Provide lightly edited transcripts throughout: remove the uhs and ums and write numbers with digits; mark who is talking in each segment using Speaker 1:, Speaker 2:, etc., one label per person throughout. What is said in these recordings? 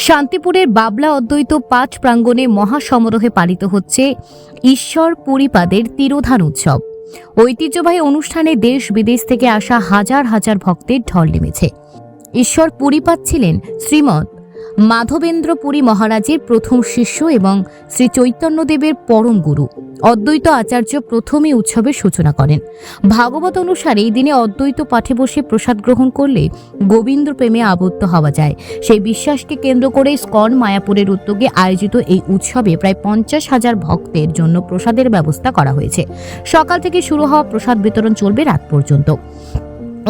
Speaker 1: শান্তিপুরের বাবলা অদ্বৈত পাঠ প্রাঙ্গণে মহাসমারোহে পালিত হচ্ছে ঈশ্বর পুরীপাদের তিরোধান উৎসব। ঐতিহ্যবাহী অনুষ্ঠানে দেশ বিদেশ থেকে আসা হাজার হাজার ভক্তের ঢল নেমেছে। ঈশ্বর পুরীপাদ ছিলেন শ্রীমৎ মাধবেন্দ্র পুরী মহারাজের প্রথম শিষ্য এবং শ্রী চৈতন্যদেবের পরম গুরু। অদ্বৈত আচার্য প্রথমে উৎসবের সূচনা করেন। ভাগবত অনুসারে এই দিনে অদ্বৈত পাঠে বসে প্রসাদ গ্রহণ করলে গোবিন্দ প্রেমে আবদ্ধ হওয়া যায়। সেই বিশ্বাসকে কেন্দ্র করে ইসকন মায়াপুরের উদ্যোগে আয়োজিত এই উৎসবে প্রায় 50,000 ভক্তের জন্য প্রসাদের ব্যবস্থা করা হয়েছে। সকাল থেকে শুরু হওয়া প্রসাদ বিতরণ চলবে রাত পর্যন্ত।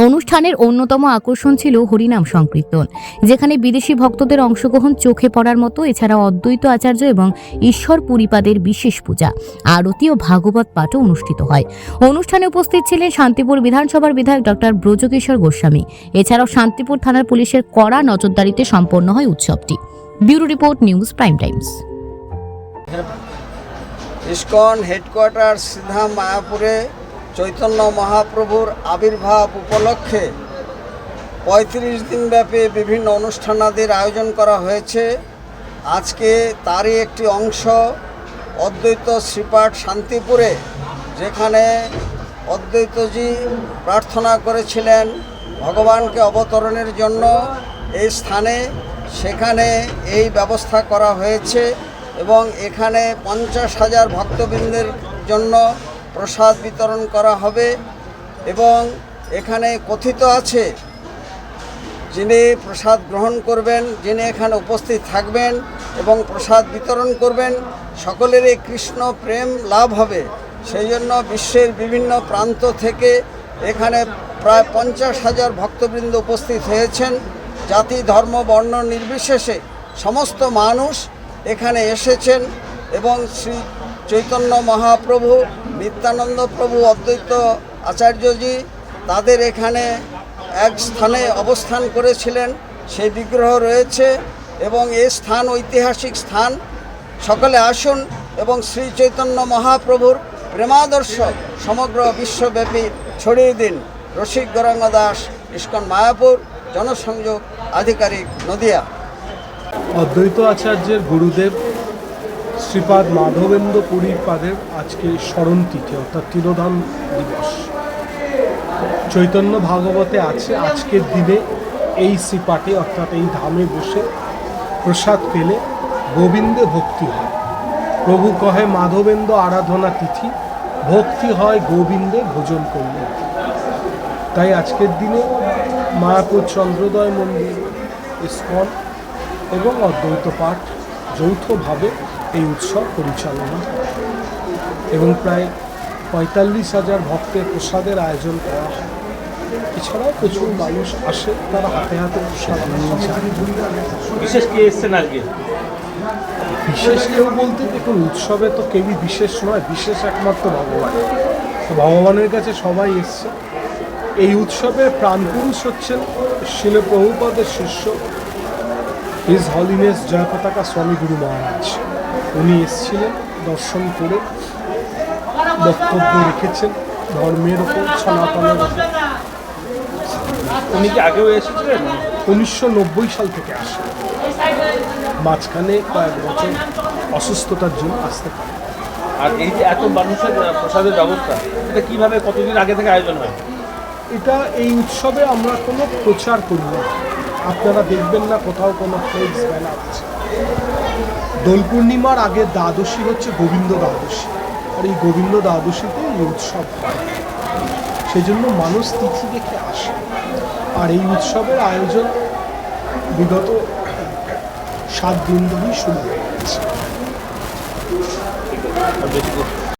Speaker 1: অনুষ্ঠানের অন্যতম আকর্ষণ ছিল হরিনাম সংকীর্তন, যেখানে বিদেশি ভক্তদের অংশগ্রহণ চোখে পড়ার মতো। এছাড়াও অদ্বৈত আচার্য এবং ঈশ্বর পুরীপাদের বিশেষ পূজা, আরতি ও ভাগবত পাঠও অনুষ্ঠিত হয়। অনুষ্ঠানে উপস্থিত ছিলেন শান্তিপুর বিধানসভার বিধায়ক ডক্টর ব্রজকিশোর গোস্বামী। এছাড়াও শান্তিপুর থানার পুলিশের কড়া নজরদারিতে সম্পন্ন হয় উৎসবটি। Bureau report, news prime Times.
Speaker 2: ISKCON headquarter সিধা মায়াপুরে চৈতন্য মহাপ্রভুর আবির্ভাব উপলক্ষে 35 দিনব্যাপী বিভিন্ন অনুষ্ঠানাদির আয়োজন করা হয়েছে। আজকে তারই একটি অংশ অদ্বৈত শ্রীপাঠ শান্তিপুরে, যেখানে অদ্বৈতজি প্রার্থনা করেছিলেন ভগবানকে অবতরণের জন্য এই স্থানে, সেখানে এই ব্যবস্থা করা হয়েছে এবং এখানে 50,000 ভক্তবৃন্দের জন্য প্রসাদ বিতরণ করা হবে। এবং এখানে কথিত আছে, যিনি প্রসাদ গ্রহণ করবেন, যিনি এখানে উপস্থিত থাকবেন এবং প্রসাদ বিতরণ করবেন, সকলেরই কৃষ্ণ প্রেম লাভ হবে। সেই জন্য বিশ্বের বিভিন্ন প্রান্ত থেকে এখানে প্রায় 50,000 ভক্তবৃন্দ উপস্থিত হয়েছেন। জাতি ধর্ম বর্ণ নির্বিশেষে সমস্ত মানুষ এখানে এসেছেন এবং শ্রী চৈতন্য মহাপ্রভু, নিত্যানন্দ প্রভু, অদ্বৈত আচার্যজি তাদের এখানে এক স্থানে অবস্থান করেছিলেন, সেই বিগ্রহ রয়েছে এবং এই স্থান ঐতিহাসিক স্থান। সকলে আসুন এবং শ্রী চৈতন্য মহাপ্রভুর প্রেমাদর্শ সমগ্র বিশ্বব্যাপী ছড়িয়ে দিন। রসিক গৌরাঙ্গ দাস, ইসকন মায়াপুর, জনসংযোগ আধিকারিক, নদিয়া।
Speaker 3: অদ্বৈত আচার্যের গুরুদেব শ্রীপাদ মাধবেন্দ্র পুরীপাদের আজকে স্মরণ তিথি, অর্থাৎ তিরোধান দিবস। চৈতন্য ভাগবতে আছে আজকের দিনে এই শ্রীপাঠে অর্থাৎ এই ধামে বসে প্রসাদ পেলে গোবিন্দে ভক্তি হয়। প্রভু কহে মাধবেন্দ্র আরাধনা তিথি, ভক্তি হয় গোবিন্দে ভোজন করলে। তাই আজকের দিনে মায়াপুর চন্দ্রোদয় মন্দির, ইসকন এবং অদ্বৈত পাঠ যৌথভাবে এই উৎসব পরিচালনা এবং প্রায় 45,000 ভক্তের প্রসাদের আয়োজন করা হয়। এছাড়াও প্রচুর মানুষ আসে, তারা হাতে হাতে প্রসাদ নিয়ে যায়।
Speaker 4: বিশেষ কে এসছেন আজকে?
Speaker 3: বিশেষ কেউ বলতে দেখুন, উৎসবে তো কেউই বিশেষ নয়, বিশেষ একমাত্র ভগবান। তো ভগবানের কাছে সবাই এসছে। এই উৎসবের প্রাণপুরুষ হচ্ছেন শিল প্রভুপাদের শিষ্য হিজ হলিনেস জয়পতাকা স্বামী গুরু মহারাজ। উনি এসেছিলেন, দর্শন করে বক্তব্য রেখেছেন ধর্মের ওপর, সনাতনের ওপর।
Speaker 4: উনি কি আগেও এসেছিলেন?
Speaker 3: 1990 সাল থেকে আসে, মাঝখানে কয়েক বছর অসুস্থতার জন্য আসতে পারে।
Speaker 4: আর এই যে এত মানুষের প্রসাদের ব্যবস্থা, এটা কিভাবে, কতদিন আগে থেকে আয়োজন হয়?
Speaker 3: এটা এই উৎসবে আমরা কোনো প্রচার করি না, আপনারা দেখবেন না কোথাও কোনো ফ্লেক্স ব্যানার আছে। দোল পূর্ণিমার আগে দ্বাদশী হচ্ছে গোবিন্দ দ্বাদশী, আর এই গোবিন্দ দ্বাদশীতে এই উৎসব হয়। সেই জন্য মানুষ তিথি দেখে আসে। আর এই উৎসবের আয়োজন বিগত 7 দিন ধরেই শুরু হয়ে গেছে।